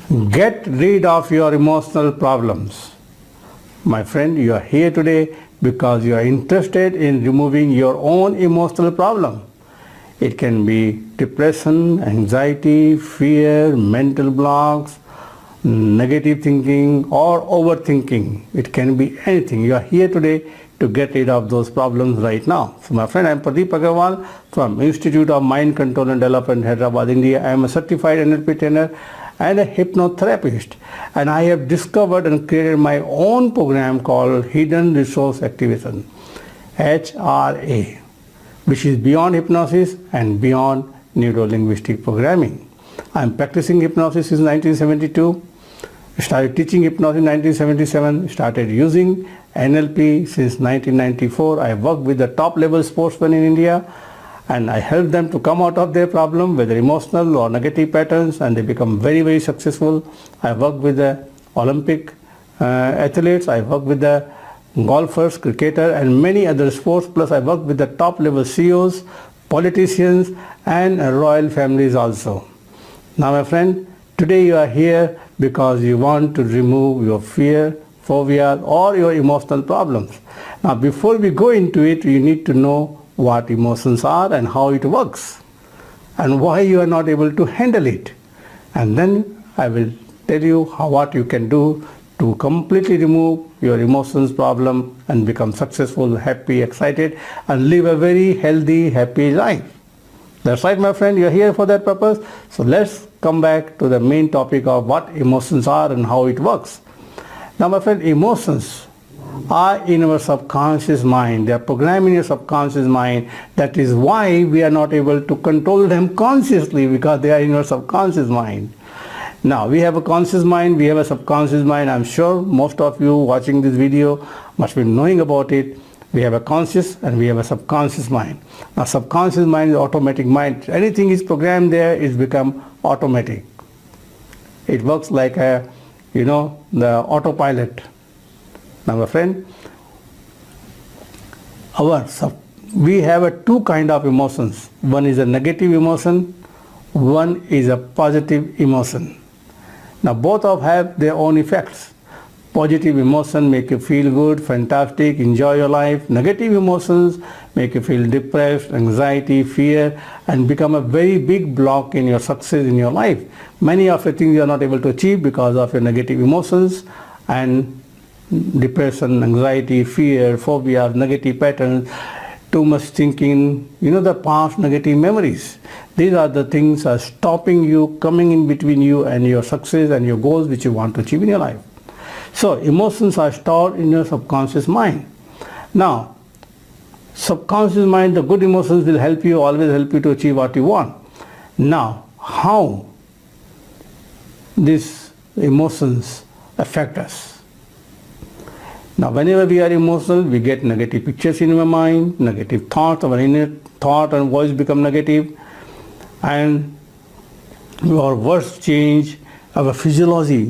Get rid of your emotional problems. My friend, you are here today because you are interested in removing your own emotional problem. It can be depression, anxiety, fear, mental blocks, negative thinking or overthinking. It can be anything. You are here today to get rid of those problems right now. So my friend, I am Pradeep Aggarwal from Institute of Mind Control and Development, Hyderabad, India. I am a certified NLP trainer and a hypnotherapist, and I have discovered and created my own program called Hidden Resource Activation, HRA, which is beyond hypnosis and beyond neuro-linguistic programming. I am practicing hypnosis since 1972, started teaching hypnosis in 1977, started using NLP since 1994. I work with the top level sportsmen in India, and I help them to come out of their problem, whether emotional or negative patterns, and they become very, very successful. I work with the Olympic athletes, I work with the golfers, cricketer, and many other sports, plus I work with the top level CEOs, politicians, and royal families also. Now my friend, today you are here because you want to remove your fear, phobias, or your emotional problems. Now before we go into it, you need to know what emotions are and how it works and why you are not able to handle it. And then I will tell you what you can do to completely remove your emotions problem and become successful, happy, excited, and live a very healthy, happy life. That's right, my friend, you're here for that purpose. So let's come back to the main topic of what emotions are and how it works. Now my friend, emotions are in our subconscious mind. They are programmed in your subconscious mind. That is why we are not able to control them consciously, because they are in our subconscious mind. Now we have a conscious mind, we have a subconscious mind. I'm sure most of you watching this video must be knowing about it. We have a conscious and we have a subconscious mind. Now subconscious mind is automatic mind. Anything is programmed there, it's become automatic. It works like a, the autopilot. Now my friend, we have two kind of emotions. One is a negative emotion, one is a positive emotion. Now both have their own effects. Positive emotion make you feel good, fantastic, enjoy your life. Negative emotions make you feel depressed, anxiety, fear, and become a very big block in your success in your life. Many of the things you are not able to achieve because of your negative emotions and depression, anxiety, fear, phobia, negative patterns, too much thinking, the past negative memories. These are the things are stopping you, coming in between you and your success and your goals which you want to achieve in your life. So emotions are stored in your subconscious mind. Now, subconscious mind, the good emotions will help you, always help you to achieve what you want. Now, how these emotions affect us? Now, whenever we are emotional, we get negative pictures in our mind, negative thoughts, our inner thought and voice become negative, and our words change, our physiology,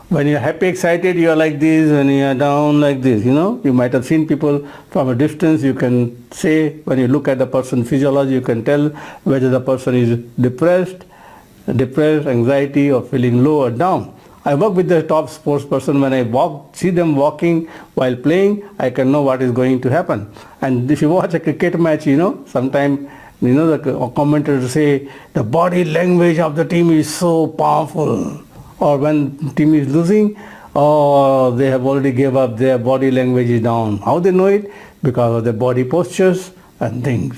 When you are happy, excited, you are like this. When you are down, like this, You might have seen people from a distance. You can say, when you look at the person's physiology, you can tell whether the person is depressed, anxiety, or feeling low or down. I work with the top sports person. When I see them walking while playing, I can know what is going to happen. And if you watch a cricket match, sometimes, the commentators say, the body language of the team is so powerful. Or when the team is losing, they have already gave up, their body language is down. How they know it? Because of their body postures and things.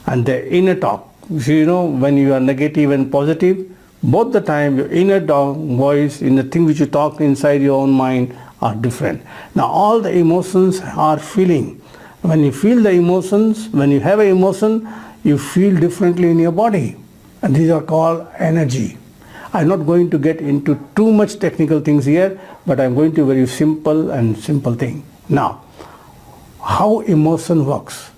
And the inner talk. So, when you are negative and positive, both the time your inner voice, in the thing which you talk inside your own mind are different. Now all the emotions are feeling. When you feel the emotions, when you have an emotion, you feel differently in your body. And these are called energy. I'm not going to get into too much technical things here, but I'm going to very simple thing. Now, how emotion works.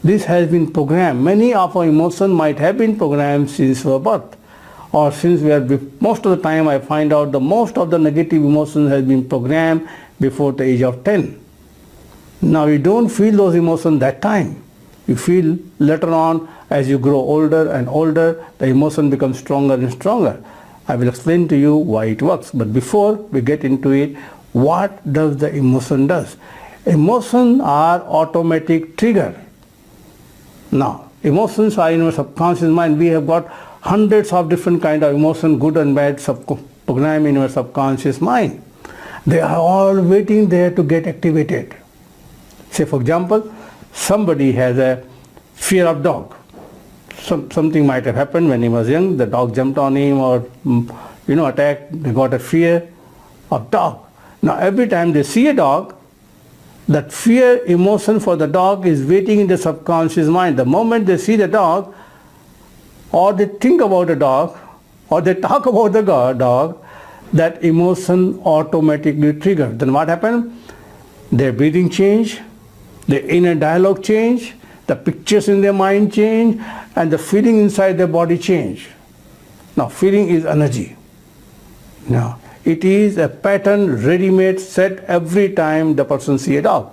This has been programmed. Many of our emotions might have been programmed since our birth. Or since most of the time I find out the most of the negative emotions has been programmed before the age of 10. Now you don't feel those emotions that time. You feel later on as you grow older and older, the emotion becomes stronger and stronger. I will explain to you why it works. But before we get into it, what does the emotion does? Emotions are automatic trigger. Now, emotions are in our subconscious mind. We have got hundreds of different kind of emotion, good and bad, programmed in our subconscious mind. They are all waiting there to get activated. Say for example, somebody has a fear of dog. Something might have happened when he was young. The dog jumped on him or attacked. They got a fear of dog. Now every time they see a dog, that fear emotion for the dog is waiting in the subconscious mind. The moment they see the dog, or they think about the dog, or they talk about the dog, that emotion automatically triggers. Then what happens? Their breathing change, their inner dialogue change, the pictures in their mind change, and the feeling inside their body change. Now feeling is energy. Now it is a pattern ready-made set every time the person sees a dog.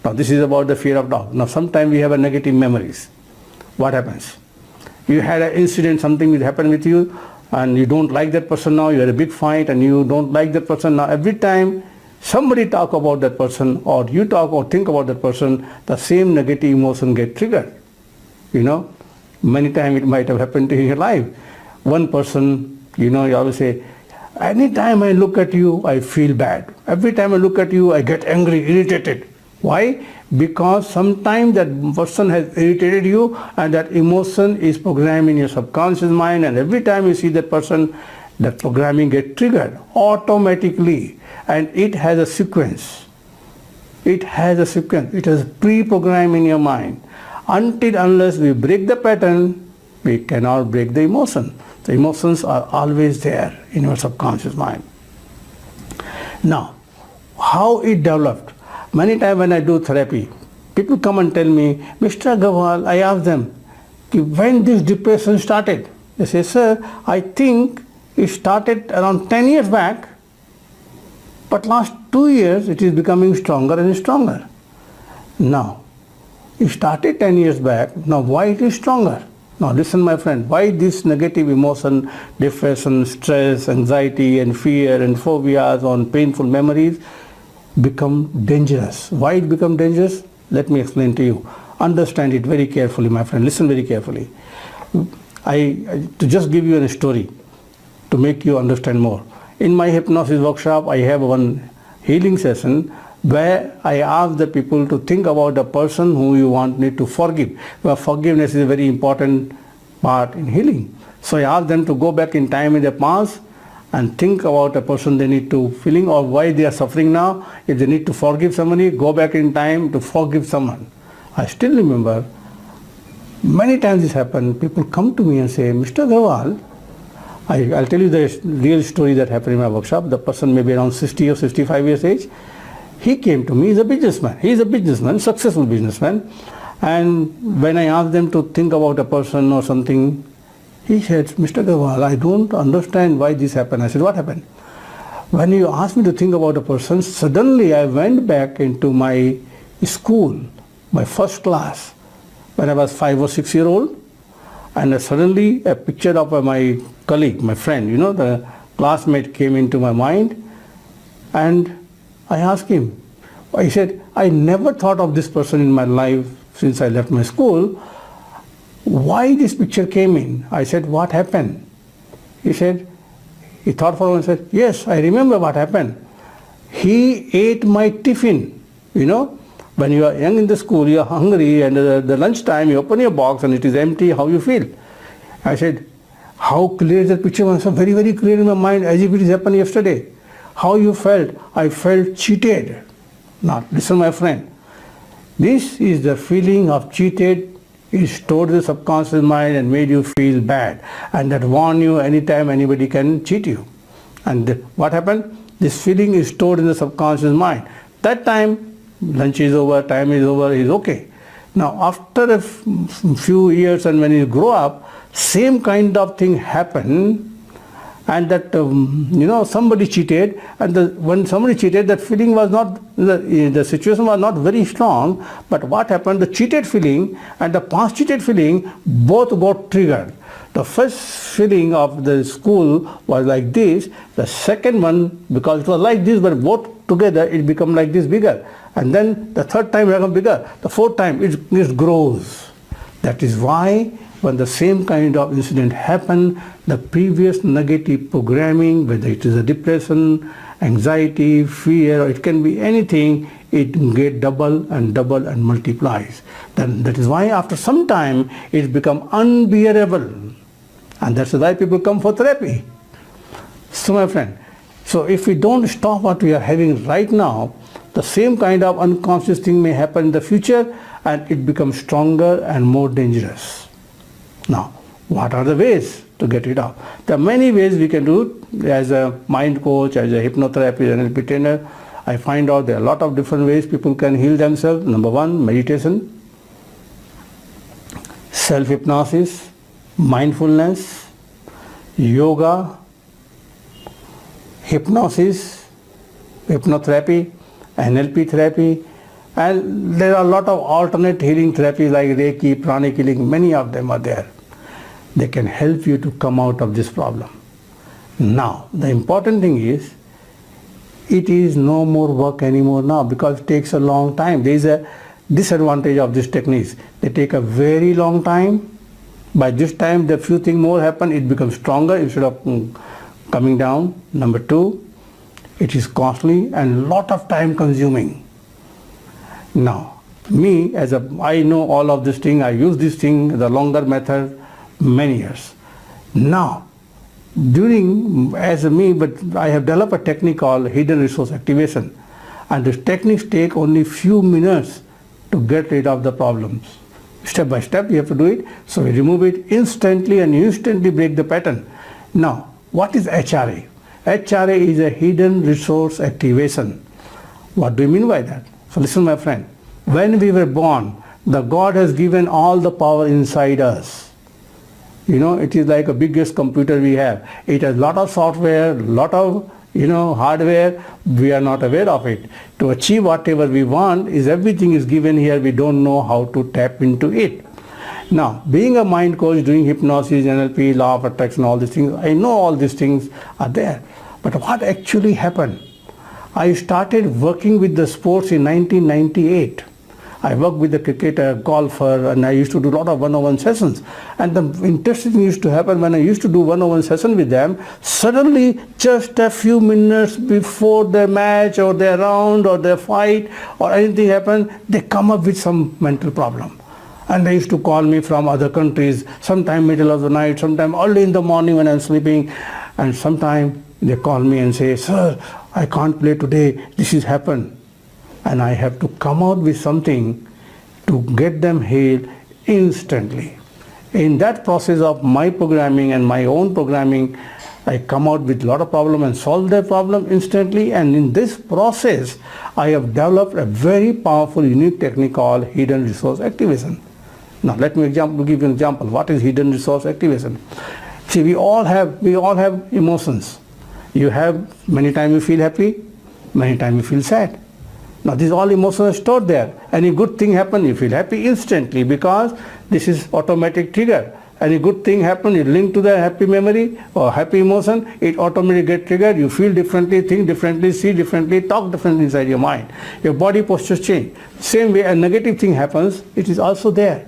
Now this is about the fear of dog. Now sometimes we have a negative memories. What happens? You had an incident, something will happen with you, and you don't like that person now. You had a big fight and you don't like that person now. Every time somebody talk about that person, or you talk or think about that person, the same negative emotion get triggered. Many times it might have happened in your life. One person, you always say, anytime I look at you, I feel bad. Every time I look at you, I get angry, irritated. Why? Because sometimes that person has irritated you, and that emotion is programmed in your subconscious mind, and every time you see that person, that programming gets triggered automatically, and it has a sequence. It has a sequence. It is pre-programmed in your mind. Unless we break the pattern, we cannot break the emotion. The emotions are always there in your subconscious mind. Now, how it developed? Many times when I do therapy, people come and tell me, Mr. Aggarwal, I ask them, when this depression started? They say, sir, I think it started around 10 years back, but last 2 years it is becoming stronger and stronger. Now, it started 10 years back, now why it is stronger? Now listen my friend, why this negative emotion, depression, stress, anxiety and fear and phobias on painful memories become dangerous. Why it become dangerous? Let me explain to you. Understand it very carefully my friend, listen very carefully. To just give you a story to make you understand more. In my hypnosis workshop, I have one healing session where I ask the people to think about the person who you need to forgive. Well, forgiveness is a very important part in healing. So I ask them to go back in time in the past and think about a person they need to feeling or why they are suffering now. If they need to forgive somebody, go back in time to forgive someone. I still remember many times this happened. People come to me and say, Mr. Aggarwal, I'll tell you the real story that happened in my workshop. The person may be around 60 or 65 years age. He came to me, he's a businessman. He's a businessman, successful businessman. And when I asked them to think about a person or something, he said, Mr. Aggarwal, I don't understand why this happened. I said, what happened? When you asked me to think about a person, suddenly I went back into my school, my first class, when I was 5 or 6 years old. And suddenly a picture of my colleague, my friend, the classmate came into my mind. And I asked him, he said, I never thought of this person in my life since I left my school. Why this picture came in? I said, what happened? He said, he thought for a moment and said, yes, I remember what happened. He ate my tiffin. When you are young in the school, you are hungry, and the lunchtime you open your box and it is empty, how you feel? I said, how clear is that picture? Was very, very clear in my mind, as if it has happened yesterday. How you felt? I felt cheated. Now, listen my friend. This is the feeling of cheated is stored in the subconscious mind and made you feel bad. And that warn you anytime anybody can cheat you. And what happened? This feeling is stored in the subconscious mind. That time, lunch is over, time is over, he's okay. Now, after a few years and when you grow up, same kind of thing happen. and that somebody cheated, and when somebody cheated, that feeling was not, the situation was not very strong, but what happened, the cheated feeling and the past cheated feeling both got triggered. The first feeling of the school was like this, the second one, because it was like this, but both together it become like this bigger, and then the third time it become bigger, the fourth time it grows. That is why when the same kind of incident happen, the previous negative programming, whether it is a depression, anxiety, fear, or it can be anything, it get double and multiplies. Then that is why after some time it become unbearable, and that's why people come for therapy. So my friend, so if we don't stop what we are having right now, the same kind of unconscious thing may happen in the future, and it becomes stronger and more dangerous. Now, what are the ways to get it out? There are many ways we can do it. As a mind coach, as a hypnotherapist, NLP trainer, I find out there are a lot of different ways people can heal themselves. Number one, meditation, self-hypnosis, mindfulness, yoga, hypnosis, hypnotherapy, NLP therapy, and there are a lot of alternate healing therapies like Reiki, pranic healing, many of them are there. They can help you to come out of this problem. Now, the important thing is, it is no more work anymore now, because it takes a long time. There is a disadvantage of these techniques. They take a very long time. By this time, the few things more happen, it becomes stronger instead of coming down. Number two, it is costly and lot of time consuming. Now, me I know all of this thing, I use this thing, the longer method, many years. Now, but I have developed a technique called hidden resource activation, and these techniques take only few minutes to get rid of the problems. Step by step you have to do it, so we remove it instantly and instantly break the pattern. Now, what is HRA? HRA is a hidden resource activation. What do you mean by that? So listen my friend, when we were born, the God has given all the power inside us. It is like a biggest computer we have. It has lot of software, lot of hardware. We are not aware of it. To achieve whatever we want, everything is given here. We don't know how to tap into it. Now, being a mind coach, doing hypnosis, NLP, law of attraction, all these things, I know all these things are there. But what actually happened? I started working with the sports in 1998. I worked with the cricketer, golfer, and I used to do a lot of one-on-one sessions. And the interesting thing used to happen when I used to do one-on-one session with them, suddenly just a few minutes before their match or their round or their fight or anything happened, they come up with some mental problem. And they used to call me from other countries, sometime middle of the night, sometime early in the morning when I'm sleeping, and sometime they call me and say, "Sir, I can't play today, this has happened." And I have to come out with something to get them healed instantly. In that process of my programming and my own programming, I come out with a lot of problem and solve their problem instantly. And in this process, I have developed a very powerful, unique technique called hidden resource activation. Now, let me give you an example. What is hidden resource activation? See, we all have emotions. You have, many times you feel happy, many times you feel sad. Now, these all emotions are stored there. Any good thing happen, you feel happy instantly, because this is automatic trigger. Any good thing happen, you link to the happy memory or happy emotion, it automatically get triggered. You feel differently, think differently, see differently, talk differently inside your mind. Your body postures change. Same way a negative thing happens, it is also there.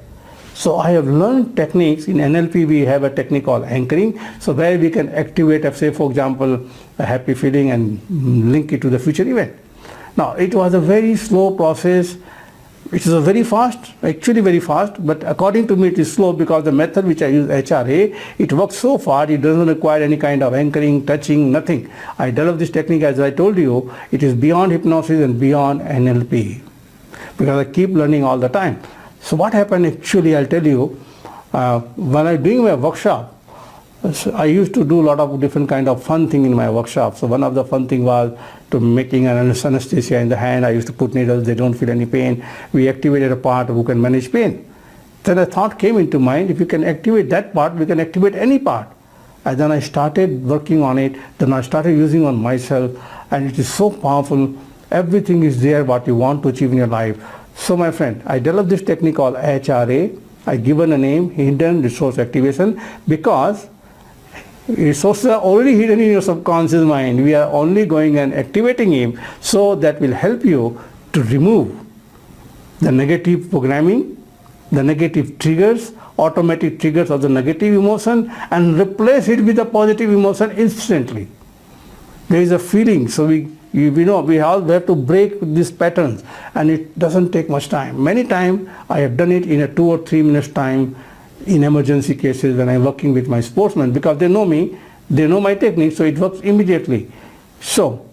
So I have learned techniques. In NLP we have a technique called anchoring, so where we can activate, say for example, a happy feeling and link it to the future event. Now, it was a very slow process. It is a very fast, actually very fast, but according to me it is slow, because the method which I use, HRA, it works so far, it doesn't require any kind of anchoring, touching, nothing. I developed this technique, as I told you, it is beyond hypnosis and beyond NLP, because I keep learning all the time. So what happened actually, I'll tell you, when I'm doing my workshop, I used to do a lot of different kind of fun thing in my workshop. So one of the fun thing was to making an anesthesia in the hand. I used to put needles, they don't feel any pain. We activated a part who can manage pain. Then a thought came into mind, if you can activate that part, we can activate any part. And then I started working on it. Then I started using on myself, and it is so powerful. Everything is there what you want to achieve in your life. So my friend, I developed this technique called HRA. I given a name, Hidden Resource Activation, because resources are already hidden in your subconscious mind. We are only going and activating him, so that will help you to remove the negative programming, the negative triggers, automatic triggers of the negative emotion, and replace it with a positive emotion instantly. There is a feeling, so we all have to break these patterns, and it doesn't take much time. Many times I have done it in a 2 or 3 minutes time in emergency cases when I'm working with my sportsmen, because they know me, they know my technique, so it works immediately. So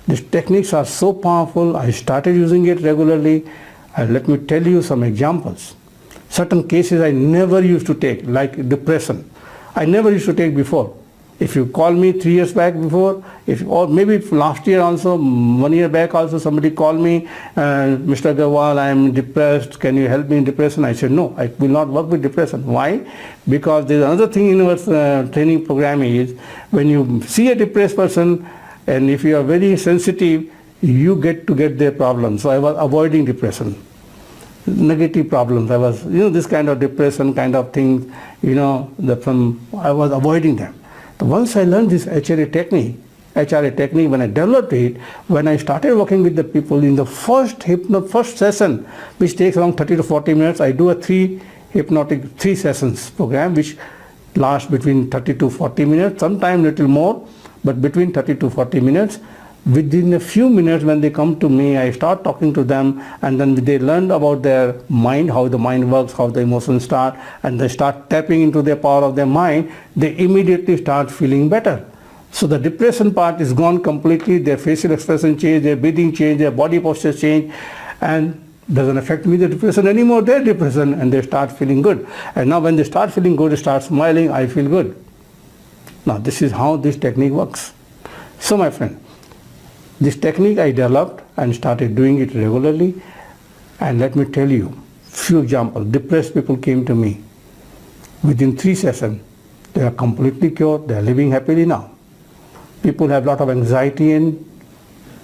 these techniques are so powerful. I started using it regularly, and let me tell you some examples. Certain cases I never used to take, like depression. I never used to take before. If you call me 3 years back before, or maybe last year also, 1 year back also, somebody called me, Mr. Aggarwal, I am depressed, can you help me in depression? I said, no, I will not work with depression. Why? Because there is another thing in our training program is, when you see a depressed person, and if you are very sensitive, you get their problems. So I was avoiding depression, negative problems. I was, this kind of depression kind of things, I was avoiding them. Once I learned this HRA technique, when I developed it, when I started working with the people in the first session, which takes around 30 to 40 minutes, I do a 3 sessions program, which lasts between 30 to 40 minutes, sometimes little more, but between 30 to 40 minutes. Within a few minutes, when they come to me, I start talking to them, and then they learn about their mind, how the mind works, how the emotions start, and they start tapping into the power of their mind. They immediately start feeling better. So the depression part is gone completely. Their facial expression change, their breathing change, their body posture change, and doesn't affect me the depression anymore, their depression, and they start feeling good. And now when they start feeling good, they start smiling, I feel good. Now this is how this technique works. So my friend, this technique I developed and started doing it regularly, and let me tell you few examples. Depressed people came to me. Within 3 sessions, they are completely cured. They are living happily now. People have a lot of anxiety, and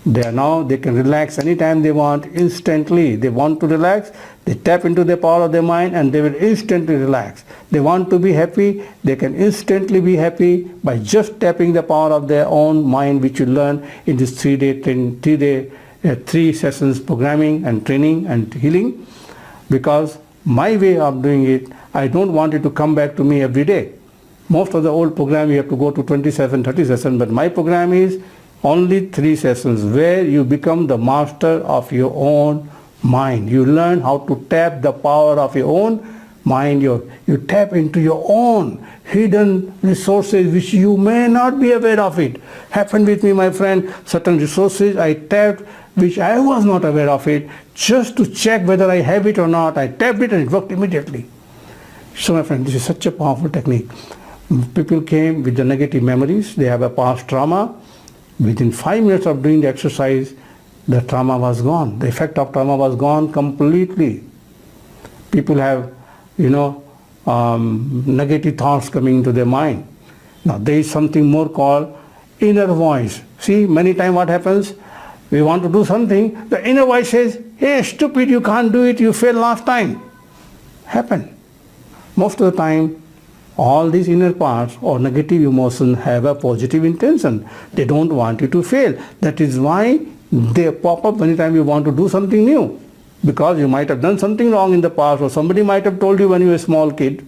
they can relax anytime they want, instantly. They want to relax, they tap into the power of their mind, and they will instantly relax. They want to be happy, they can instantly be happy by just tapping the power of their own mind, which you learn in this 3 sessions programming and training and healing. Because my way of doing it, I don't want it to come back to me every day. Most of the old program you have to go to 27, 30 sessions, but my program is only 3 sessions where you become the master of your own mind. You learn how to tap the power of your own mind. You tap into your own hidden resources which you may not be aware of it. Happened with me, my friend. Certain resources I tapped which I was not aware of it, just to check whether I have it or not. I tapped it and it worked immediately. So my friend, this is such a powerful technique. People came with the negative memories. They have a past trauma. Within 5 minutes of doing the exercise, the trauma was gone. The effect of trauma was gone completely. People have, negative thoughts coming into their mind. Now there is something more called inner voice. See, many times what happens? We want to do something. The inner voice says, hey, stupid, you can't do it. You failed last time. Happened. Most of the time, all these inner parts or negative emotions have a positive intention. They don't want you to fail. That is why they pop up anytime you want to do something new. Because you might have done something wrong in the past, or somebody might have told you when you were a small kid.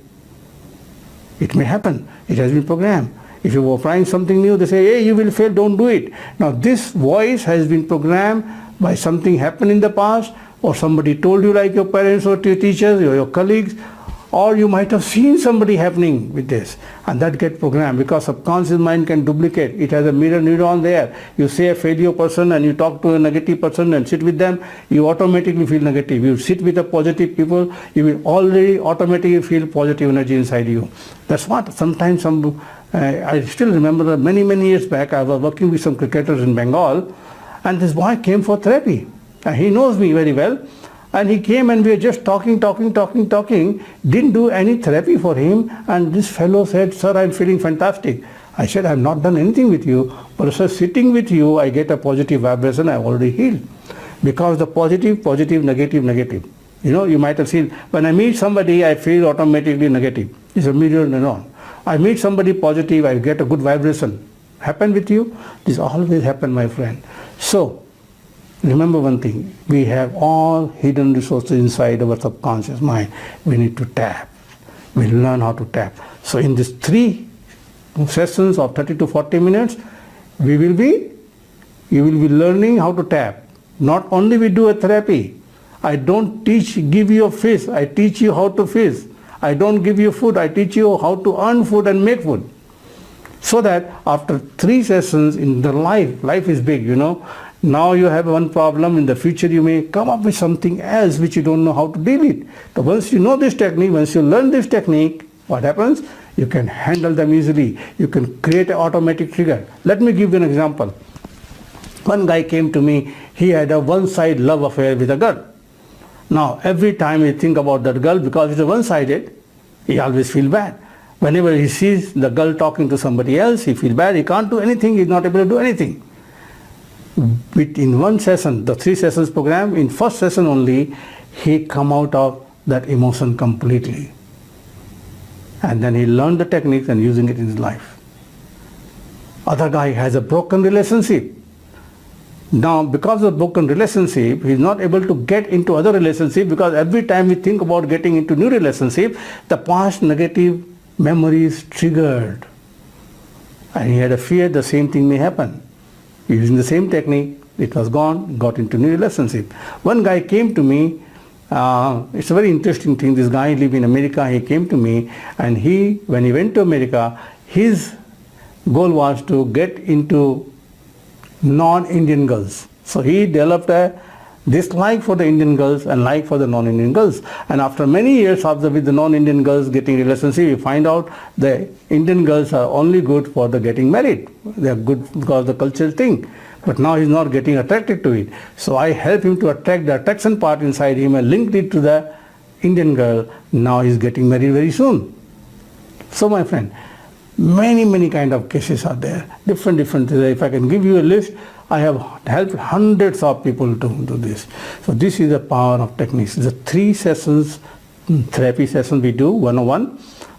It may happen. It has been programmed. If you were trying something new, they say, hey, you will fail, don't do it. Now this voice has been programmed by something happened in the past, or somebody told you, like your parents or your teachers or your colleagues, or you might have seen somebody happening with this, and that gets programmed, because subconscious mind can duplicate. It has a mirror neuron there. You say a failure person and you talk to a negative person and sit with them, you automatically feel negative. You sit with a positive people, you will already automatically feel positive energy inside you. That's what sometimes I still remember many years back, I was working with some cricketers in Bengal, and this boy came for therapy. He knows me very well. And he came and we were just talking, didn't do any therapy for him. And this fellow said, sir, I'm feeling fantastic. I said, I've not done anything with you, but sir, sitting with you, I get a positive vibration, I've already healed. Because the positive, negative. You might have seen, when I meet somebody, I feel automatically negative. It's a mirror neuron. I meet somebody positive, I get a good vibration. Happen with you? This always happen, my friend. So, remember one thing, we have all hidden resources inside our subconscious mind. We need to tap. We learn how to tap. So in these 3 sessions of 30 to 40 minutes, you will be learning how to tap. Not only we do a therapy. I don't give you a fish, I teach you how to fish. I don't give you food, I teach you how to earn food and make food. So that after 3 sessions in the life is big, Now you have one problem, in the future you may come up with something else which you don't know how to deal with. So once you know this technique, once you learn this technique, what happens? You can handle them easily. You can create an automatic trigger. Let me give you an example. One guy came to me, he had a one-side love affair with a girl. Now every time he think about that girl, because it's a one-sided, he always feel bad. Whenever he sees the girl talking to somebody else, he feel bad, he can't do anything, he's not able to do anything. In one session, the 3 sessions program, in first session only, he come out of that emotion completely. And then he learned the techniques and using it in his life. Other guy has a broken relationship. Now, because of broken relationship, he is not able to get into other relationship, because every time we think about getting into new relationship, the past negative memory is triggered. And he had a fear the same thing may happen. Using the same technique, it was gone, got into new relationship. One guy came to me, it's a very interesting thing, this guy lived in America, he came to me, and when he went to America, his goal was to get into non-Indian girls. So he developed a dislike for the Indian girls and like for the non-Indian girls. And after many years with the non-Indian girls getting relationship, we find out the Indian girls are only good for the getting married. They are good because of the cultural thing. But now he's not getting attracted to it. So I helped him to attract the attraction part inside him and linked it to the Indian girl. Now he's getting married very soon. So my friend, many kind of cases are there. Different. If I can give you a list, I have helped hundreds of people to do this. So this is the power of techniques. The 3 sessions, therapy sessions we do, 101,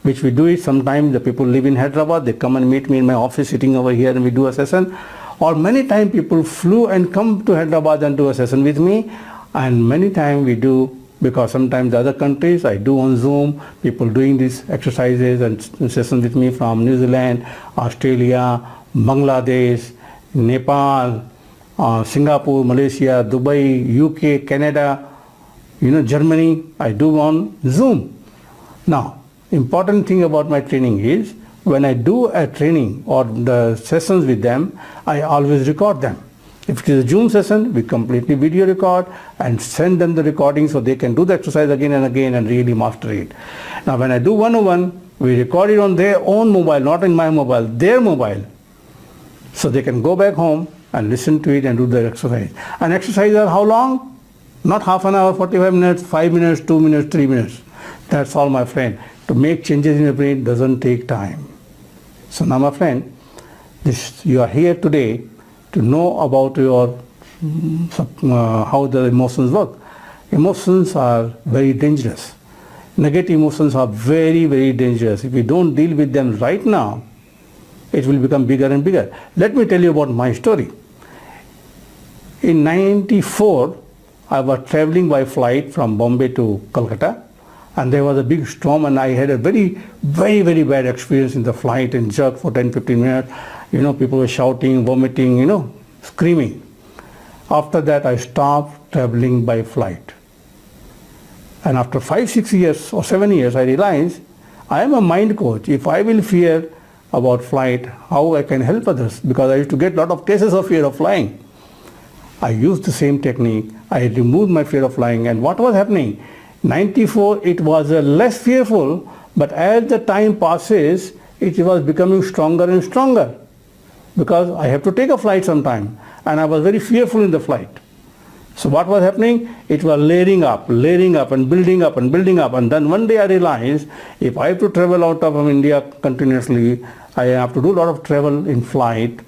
which we do it sometimes. The people live in Hyderabad, they come and meet me in my office sitting over here and we do a session. Or many times people flew and come to Hyderabad and do a session with me. And many times we do, because sometimes the other countries I do on Zoom, people doing these exercises and sessions with me from New Zealand, Australia, Bangladesh, Nepal, Singapore, Malaysia, Dubai, UK, Canada, Germany, I do on Zoom. Now, important thing about my training is, when I do a training or the sessions with them, I always record them. If it is a Zoom session, we completely video record and send them the recording so they can do the exercise again and again and really master it. Now when I do 101, we record it on their own mobile, not in my mobile, their mobile. So they can go back home and listen to it and do the exercise. And exercises are how long? Not half an hour, 45 minutes, 5 minutes, 2 minutes, 3 minutes. That's all, my friend. To make changes in your brain doesn't take time. So now, my friend, you are here today to know about your how the emotions work. Emotions are very dangerous. Negative emotions are very dangerous. If we don't deal with them right now, it will become bigger and bigger. Let me tell you about my story. In 94, I was traveling by flight from Bombay to Calcutta, and there was a big storm, and I had a very bad experience in the flight and jerk for 10-15 minutes. People were shouting, vomiting, screaming. After that, I stopped traveling by flight. And after 5-6 years or 7 years, I realized I am a mind coach. If I will fear about flight, how I can help others? Because I used to get a lot of cases of fear of flying. I used the same technique. I removed my fear of flying. And what was happening? 94, it was less fearful, but as the time passes, it was becoming stronger and stronger. Because I have to take a flight sometime. And I was very fearful in the flight. So what was happening? It was layering up and building up and building up. And then one day I realized if I have to travel out of India continuously, I have to do a lot of travel in flight.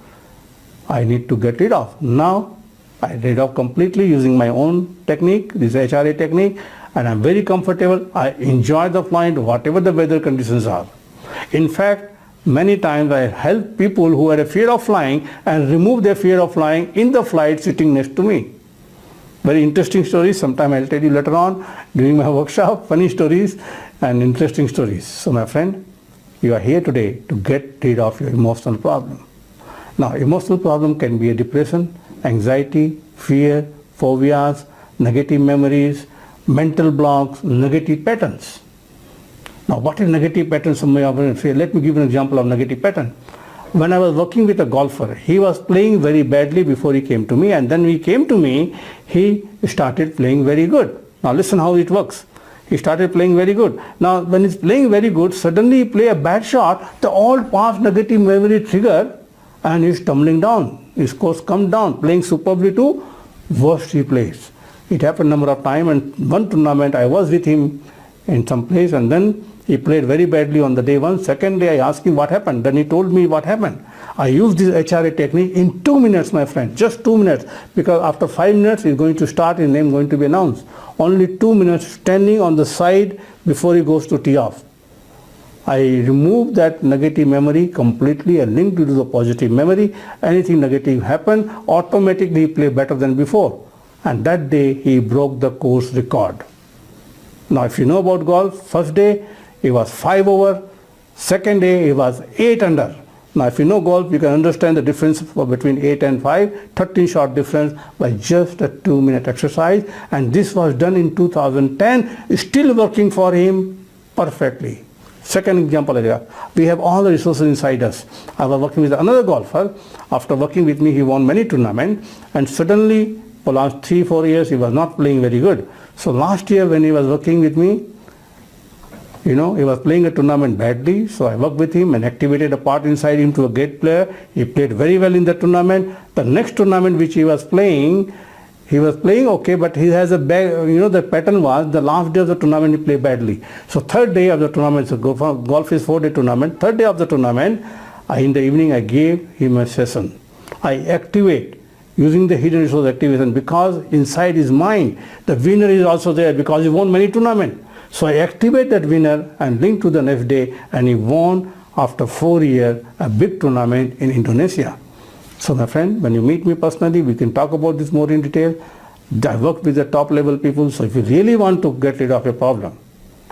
I need to get rid of. Now I rid off completely using my own technique, this HRA technique, and I'm very comfortable. I enjoy the flight, whatever the weather conditions are. In fact, many times I help people who had a fear of flying and remove their fear of flying in the flight sitting next to me. Very interesting stories. Sometime I'll tell you later on during my workshop, funny stories and interesting stories. So my friend, you are here today to get rid of your emotional problem. Now, emotional problem can be a depression, anxiety, fear, phobias, negative memories, mental blocks, negative patterns. Now, what is negative pattern? Somebody will say, let me give you an example of negative pattern. When I was working with a golfer, he was playing very badly before he came to me, and then when he came to me, he started playing very good. Now listen how it works. He started playing very good. Now when he's playing very good, suddenly he play a bad shot, the all past negative memory trigger, and he's tumbling down. His scores come down, playing superbly to worst he plays. It happened a number of times, and one tournament I was with him in some place, and then he played very badly on the day one. Second day I asked him what happened. Then he told me what happened. I used this HRA technique in 2 minutes, my friend, just 2 minutes, because after 5 minutes he's going to start, his name going to be announced. Only 2 minutes standing on the side before he goes to tee off. I removed that negative memory completely and linked it to the positive memory. Anything negative happened, automatically he played better than before. And that day he broke the course record. Now if you know about golf, first day he was 5 over, second day he was 8 under. Now if you know golf, you can understand the difference between 8 and 5, 13 shot difference by just a 2-minute exercise, and this was done in 2010, still working for him perfectly. Second example, we have all the resources inside us. I was working with another golfer. After working with me, he won many tournaments, and suddenly for last 3-4 years he was not playing very good. So last year when he was working with me, he was playing a tournament badly, so I worked with him and activated a part inside him to a great player. He played very well in the tournament. The next tournament which he was playing okay, but he has a bad, the pattern was the last day of the tournament he played badly. So third day of the tournament, so golf is 4-day tournament, third day of the tournament, in the evening I gave him a session. I activate using the hidden resource activation, because inside his mind the winner is also there because he won many tournaments. So I activate that winner and link to the next day, and he won after 4 years a big tournament in Indonesia. So my friend, when you meet me personally, we can talk about this more in detail. I work with the top level people, so if you really want to get rid of a problem,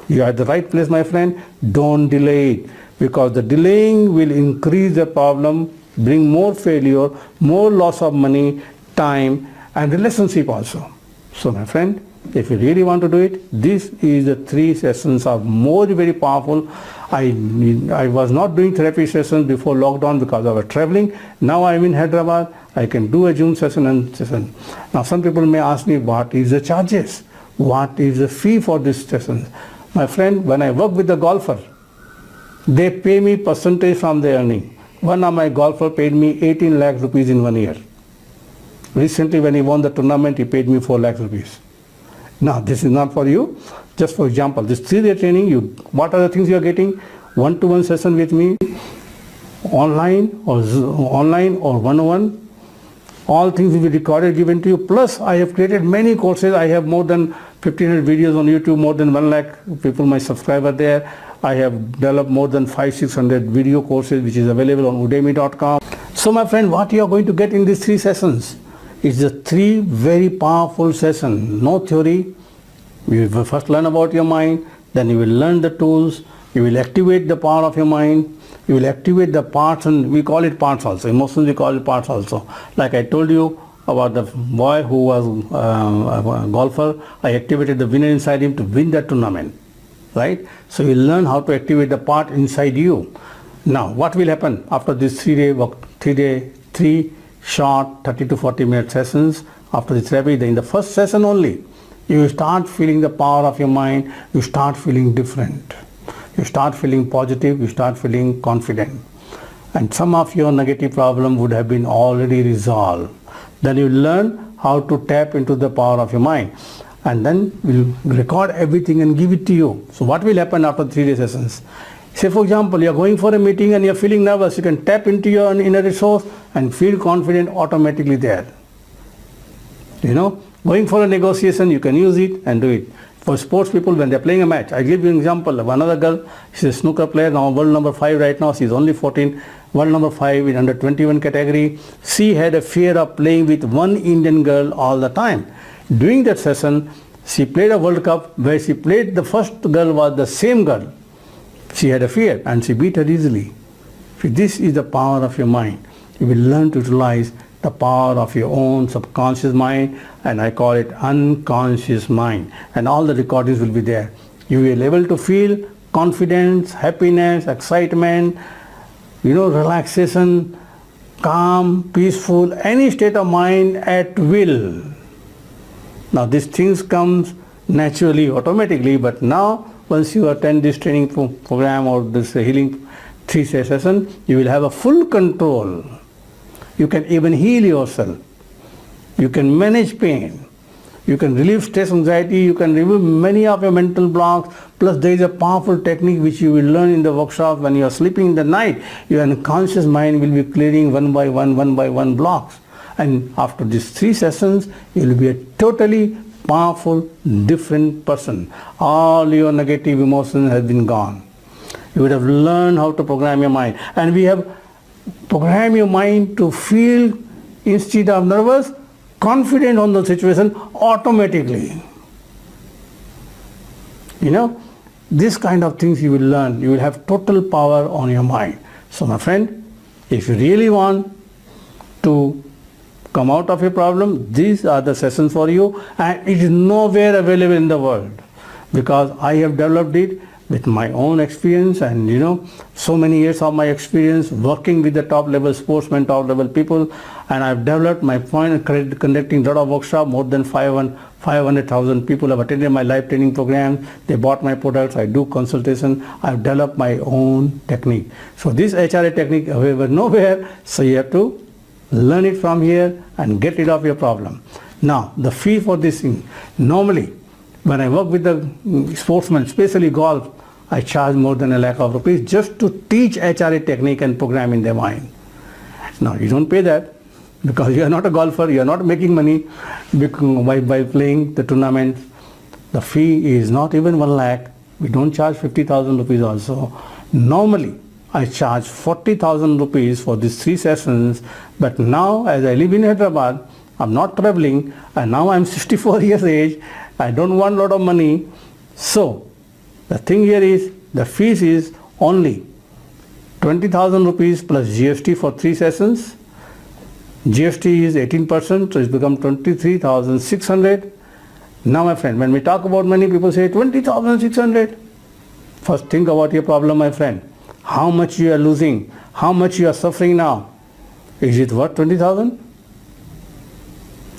you are at the right place, my friend. Don't delay it, because the delaying will increase the problem, bring more failure, more loss of money, time, and relationship also. So my friend, if you really want to do it, this is the 3 sessions are very powerful. I was not doing therapy sessions before lockdown because I was traveling. Now I am in Hyderabad. I can do a Zoom session and session. Now some people may ask me, what is the charges? What is the fee for this session? My friend, when I work with the golfer, they pay me percentage from their earning. One of my golfer paid me 18 lakh rupees in 1 year. Recently when he won the tournament, he paid me 4 lakh rupees. Now this is not for you. Just for example, this 3-day training, what are the things you are getting? 1-to-1 session with me, online or one-on-one. All things will be recorded, given to you. Plus I have created many courses. I have more than 1,500 videos on YouTube, more than 1 lakh people, my subscriber there. I have developed more than 500-600 video courses which is available on udemy.com. So my friend, what you are going to get in these 3 sessions? It's the 3 very powerful sessions. No theory. You will first learn about your mind, then you will learn the tools, you will activate the power of your mind, you will activate the parts, and we call it parts also. Emotions we call it parts also. Like I told you about the boy who was a golfer, I activated the winner inside him to win that tournament. Right? So you learn how to activate the part inside you. Now what will happen after this 3 short 30 to 40 minute sessions? After the therapy, in the first session only, you start feeling the power of your mind. You start feeling different. You start feeling positive. You start feeling confident. And some of your negative problem would have been already resolved. Then you learn how to tap into the power of your mind. And then we'll record everything and give it to you. So what will happen after 3-day sessions? Say for example, you're going for a meeting and you're feeling nervous. You can tap into your inner resource and feel confident automatically there. Going for a negotiation, you can use it and do it. For sports people, when they're playing a match, I'll give you an example of another girl. She's a snooker player, now world number 5 right now. She's only 14, world number 5 in under 21 category. She had a fear of playing with one Indian girl all the time. During that session, she played a World Cup where she played, the first girl was the same girl. She had a fear and she beat her easily. This is the power of your mind. You will learn to utilize the power of your own subconscious mind, and I call it unconscious mind. And all the recordings will be there. You will be able to feel confidence, happiness, excitement, relaxation, calm, peaceful, any state of mind at will. Now these things comes naturally, automatically, but now once you attend this training program or this healing 3-day session, you will have a full control. You can even heal yourself. You can manage pain. You can relieve stress, anxiety. You can remove many of your mental blocks. Plus there is a powerful technique which you will learn in the workshop. When you are sleeping in the night, your unconscious mind will be clearing one by one blocks. And after these 3 sessions, you will be a totally powerful, different person. All your negative emotions have been gone. You would have learned how to program your mind. And we have programmed your mind to feel, instead of nervous, confident on the situation automatically. This kind of things you will learn. You will have total power on your mind. So my friend, if you really want to come out of your problem, these are the sessions for you, and it is nowhere available in the world, because I have developed it with my own experience and so many years of my experience working with the top level sportsmen, top level people, and I've developed my point conducting a lot of workshops. More than 500,000 people have attended my live training program. They bought my products. I do consultation. I've developed my own technique. So this HRA technique available nowhere, so you have to learn it from here and get rid of your problem. Now the fee for this thing, normally when I work with the sportsmen, especially golf, I charge more than ₹1 lakh just to teach HRA technique and program in their mind. Now you don't pay that because you are not a golfer, you are not making money by playing the tournament. The fee is not even 1 lakh. We don't charge 50,000 rupees also. Normally I charge 40,000 rupees for these 3 sessions, but now as I live in Hyderabad, I'm not traveling, and now I'm 64 years age, I don't want a lot of money. So the thing here is, the fees is only 20,000 rupees plus GST for 3 sessions. GST is 18%, so it's become 23,600. Now my friend, when we talk about money, people say 20,600. First think about your problem, my friend. How much you are losing, how much you are suffering now. Is it worth 20,000?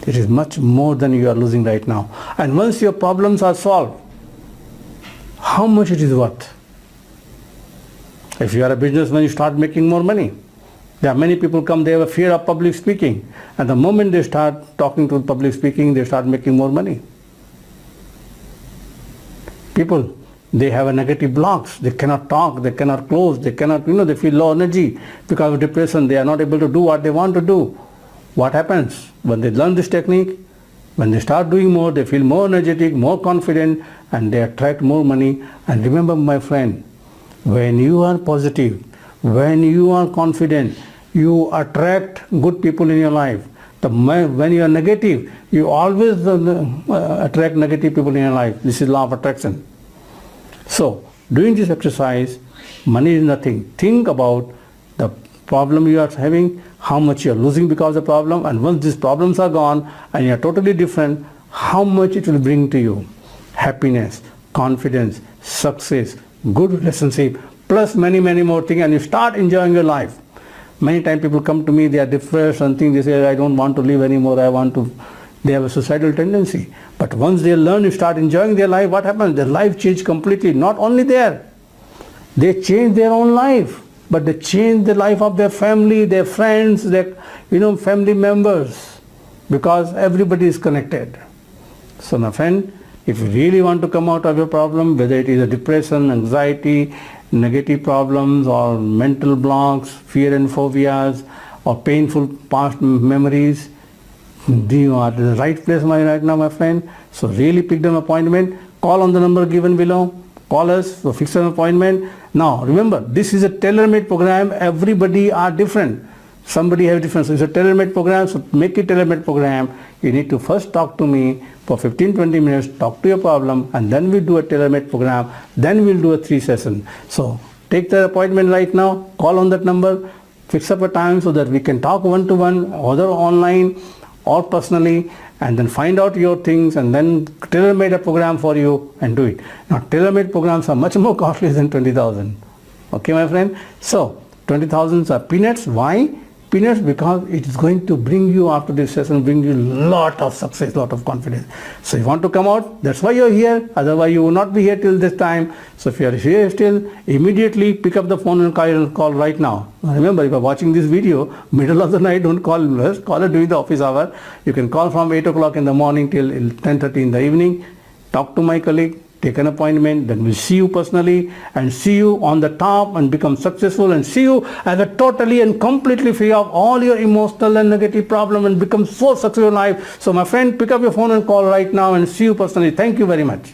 It is much more than you are losing right now. And once your problems are solved, how much it is worth? If you are a businessman, you start making more money. There are many people come, they have a fear of public speaking. And the moment they start talking to public speaking, they start making more money. People, they have a negative blocks. They cannot talk, they cannot close, they cannot, they feel low energy because of depression. They are not able to do what they want to do. What happens? When they learn this technique, when they start doing more, they feel more energetic, more confident, and they attract more money. And remember, my friend, when you are positive, when you are confident, you attract good people in your life. When you are negative, you always attract negative people in your life. This is law of attraction. So, doing this exercise, money is nothing. Think about the problem you are having, how much you are losing because of the problem, and once these problems are gone and you are totally different, how much it will bring to you. Happiness, confidence, success, good relationship, plus many, many more things, and you start enjoying your life. Many times people come to me, they are depressed and think, they say, I don't want to live anymore, they have a suicidal tendency. But once they learn to start enjoying their life, what happens? Their life changes completely. Not only there, they change their own life, but they change the life of their family, their friends, their family members. because everybody is connected. So my friend, if you really want to come out of your problem, whether it is a depression, anxiety, negative problems or mental blocks, fear and phobias or painful past memories, you are at the right place right now, my friend. So really pick an appointment. Call on the number given below. Call us for fix an appointment. Now remember, this is a tailor-made program. Everybody are different. Somebody have different. So it's a tailor-made program. So make it tailor-made program. You need to first talk to me for 15-20 minutes, talk to your problem, and then we do a tailor-made program. Then we'll do a 3 session. So take the appointment right now. Call on that number. Fix up a time so that we can talk one-to-one, either online or personally, and then find out your things and then tailor-made a program for you and do it. Now tailor-made programs are much more costly than 20,000. Okay, my friend? So 20,000 are peanuts. Why? Peanuts because it is going to bring you after this session, bring you lot of success, lot of confidence. So you want to come out, that's why you're here. Otherwise you will not be here till this time. So if you are here still, immediately pick up the phone and call right now. Remember, if you are watching this video, middle of the night, don't call us, call it during the office hour. You can call from 8 o'clock in the morning till 10:30 in the evening. Talk to my colleague. Take an appointment, then we'll see you personally and see you on the top and become successful and see you as a totally and completely free of all your emotional and negative problem and become so successful in life. So my friend, pick up your phone and call right now and see you personally. Thank you very much.